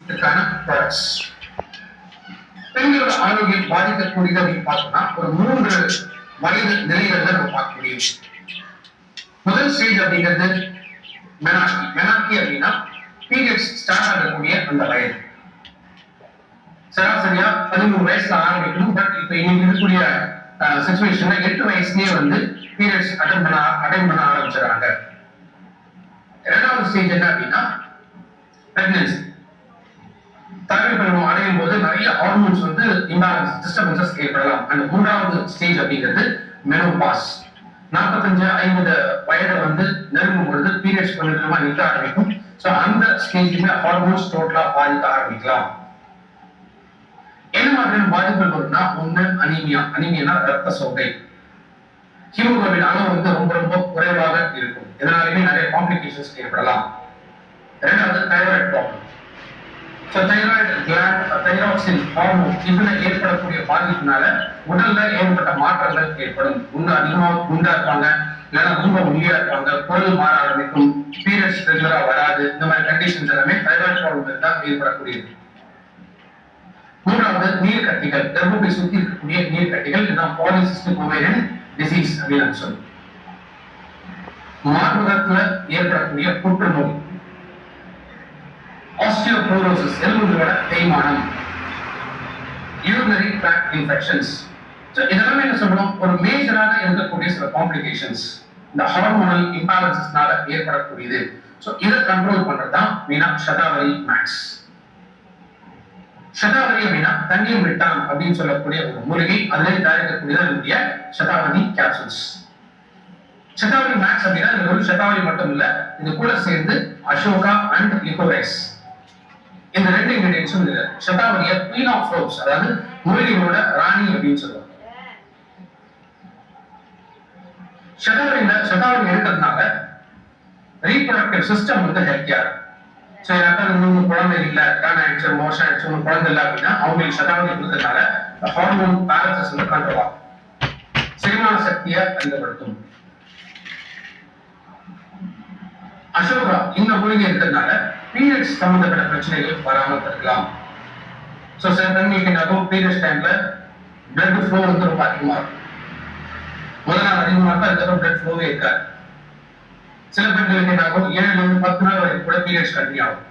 இதுக்கான ப்ராடக்ட்ஸ். பெண்களோட ஆரோக்கியம் பாதிக்கக்கூடியது அப்படின்னு பார்த்தோம்னா ஒரு 3 வயது நிலைகள்ல நம்ம பார்க்க முடியும். முதல் ஸ்டேஜ் அப்படிங்கிறது மெனார்கி. மெனார்கி அப்படின்னா பீரியட்ஸ் ஸ்டார்ட் ஆகக்கூடிய அந்த வயது. சராசரியா 13 வயசுல ஆரம்பிக்கணும். பட் இப்ப இன்னைக்கு இருக்கக்கூடிய சிச்சுவேஷன்ல 8 வயசுலயே வந்து பீரியட்ஸ் அட்டன் பண்ண ஆரம்பிச்சிடறாங்க. இரண்டாவது ஸ்டேஜ் என்ன அப்படின்னா பிரெக்னன்சி. தாய்மை பருவம் அடையும் போது நிறைய ஹார்மோன்ஸ் வந்து இம்பேலன்ஸ் டிஸ்டர்பன்சஸ் ஏற்படலாம். அந்த மூன்றாவது ஸ்டேஜ் அப்படிங்கிறது மெனோபாஸ். 45-50 வயதை வந்து நெருங்கும் பொழுது பீரியட்ஸ் கொஞ்சமா நிற்க ஆரம்பிக்கும். ஸோ அந்த ஸ்டேஜ்ல ஹார்மோன்ஸ் டோட்டலா பாதிக்க ஆரம்பிக்கலாம். என்ன மாதிரியான பாதிப்புகள் வரும்னா ஒண்ணு அனீமியா. அனீமியானா ரத்த சோகை. ஹீமோகுளோபின் அளவு வந்து ரொம்ப ரொம்ப குறைவாக இருக்கும். இதனாலுமே நிறைய காம்ப்ளிகேஷன்ஸ் ஏற்படலாம். இரண்டாவது தைராய்டு ப்ராப்ளம். தைராக்சின் ஹார்மோன் இதுல ஏற்படக்கூடிய பாதிப்புனால உடல்ல ஏற்பட்ட மாற்றங்கள் ஏற்படும். அதிகமா குண்டா இருப்பாங்க, இல்லைன்னா ரொம்ப ஒல்லியா இருப்பாங்க, குரல் மாற ஆரம்பிக்கும், பீரியட்ஸ் ரெகுலரா வராது. இந்த மாதிரி கண்டிஷன்ஸ் எல்லாமே தைராய்டு ப்ராப்ளம் தான் ஏற்படக்கூடியது. மூன்றாவது நீர்க்கட்டிகள். கர்ப்பப்பை சுத்தி இருக்கக்கூடிய நீர்க்கட்டிகள் இதுதான் பாலிசிஸ்டிக் ஓவேரியன் டிசீஸ் அப்படின்னு சொல்லுவோம். மார்பகத்துல ஏற்படக்கூடிய புற்றுநோய், ஆஸ்டியோபோரோசிஸ் எலும்புகளோட தேய்மானம், யூரினரி ட்ராக்ட் இன்ஃபெக்ஷன்ஸ். இதெல்லாம் என்ன சொல்றோம், ஒரு மேஜராக இருக்கக்கூடிய சில காம்ப்ளிகேஷன்ஸ் இந்த ஹார்மோனல் இம்பேலன்சஸ்னால ஏற்படக்கூடியது. ஸோ இதை கண்ட்ரோல் பண்றதுதான் மீனா ஷதாவரி மேக்ஸ். ஷதாவரி அப்படின்னா தண்ணீர் விட்டான் அப்படின்னு சொல்லக்கூடிய ஒரு மூலிகை. அதிலே தயாரிக்கக்கூடியது நம்முடைய ஷதாவரி கேப்சூல்ஸ். ஷதாவரி மேக்ஸ் அப்படின்னா இது ஒரு ஷதாவரி மட்டும் இல்ல, இது கூட சேர்ந்து அசோகா அண்ட் லிகோரைஸ் இந்த 2 இன்கிரிடியன்ஸும் இருக்கு. ஷதாவரிய குவீன் ஆஃப் ஹெர்ப்ஸ், அதாவது மூலிகைகளோட ராணி அப்படின்னு சொல்லுவாங்க. ஷதாவரி இருக்கிறதுனால ரீப்ரொடக்டிவ் சிஸ்டம் வந்து ஹெல்த்தியா இருக்கும். குழந்தை இல்ல, கல்யாணம் ஆயிடுச்சு, மோஷம் ஆயிடுச்சு, குழந்தை இல்லை அப்படின்னா அவங்களுக்கு ஷதாவரி இருக்கிறதுனால ஹார்மோன் பேலன்சஸ் வந்து கண்ட்ரோல் ஆகும். செரிமான சக்தியை அதிகப்படுத்தும். அசோகா இந்த மூலிகை இருக்கிறதுனால பீரியட்ஸ் சம்பந்தப்பட்ட பிரச்சனைகள் வராமல் தடுக்கலாம். ஸோ சில பெண்களுக்கு என்னாகும், பீரியட்ஸ் டைம்ல பிளட் ஃப்ளோ வந்து ரொம்ப அதிகமா இருக்கும். முதல் நாள் அதிகமா இருக்கும், அதுக்கப்புறம் பிளட் ஃப்ளோவே இருக்காது. சில பெண்களுக்கு என்னாகும் 7-10 நாள் வரைக்கும் கூட பீரியட்ஸ் கண்டினியூ ஆகும்.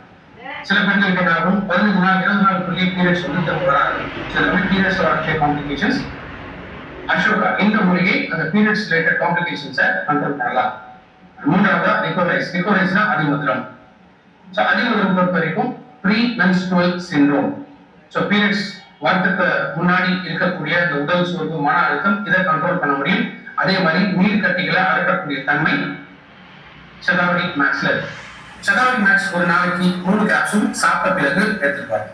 சில பெண்களுக்கு என்னாகும் 15 நாள் 20 நாளுக்குள்ளேயே பீரியட்ஸ் வந்து திரும்ப வராது. சில பீரியட்ஸ் வரக்கூடிய காம்ப்ளிகேஷன்ஸ். அசோகா இந்த மூலிகை அந்த பீரியட்ஸ் ரிலேட்டட் காம்ப்ளிகேஷன்ஸை கண்ட்ரோல் பண்ணலாம். மூன்றாவதா லிகோரைஸ். லிகோரைஸ்னா அதிமதுரம். ஸோ அதிமதுரம் பொறுத்த வரைக்கும் pre menstrual syndrome. So periods வரத்துக்கு முன்னாடி இருக்கக்கூடிய இந்த உடல் சோர்வு, மன அழுத்தம், இதை கண்ட்ரோல் பண்ண முடியும். அதே மாதிரி நீர்க்கட்டிகளை அடக்கக்கூடிய தன்மை ஷதாவரி மேக்ஸ்ல. ஷதாவரி மேக்ஸ் ஒரு நாளைக்கு 3 கேப்சூல் சாப்பிட்ட பிறகு எடுத்துப்பாரு.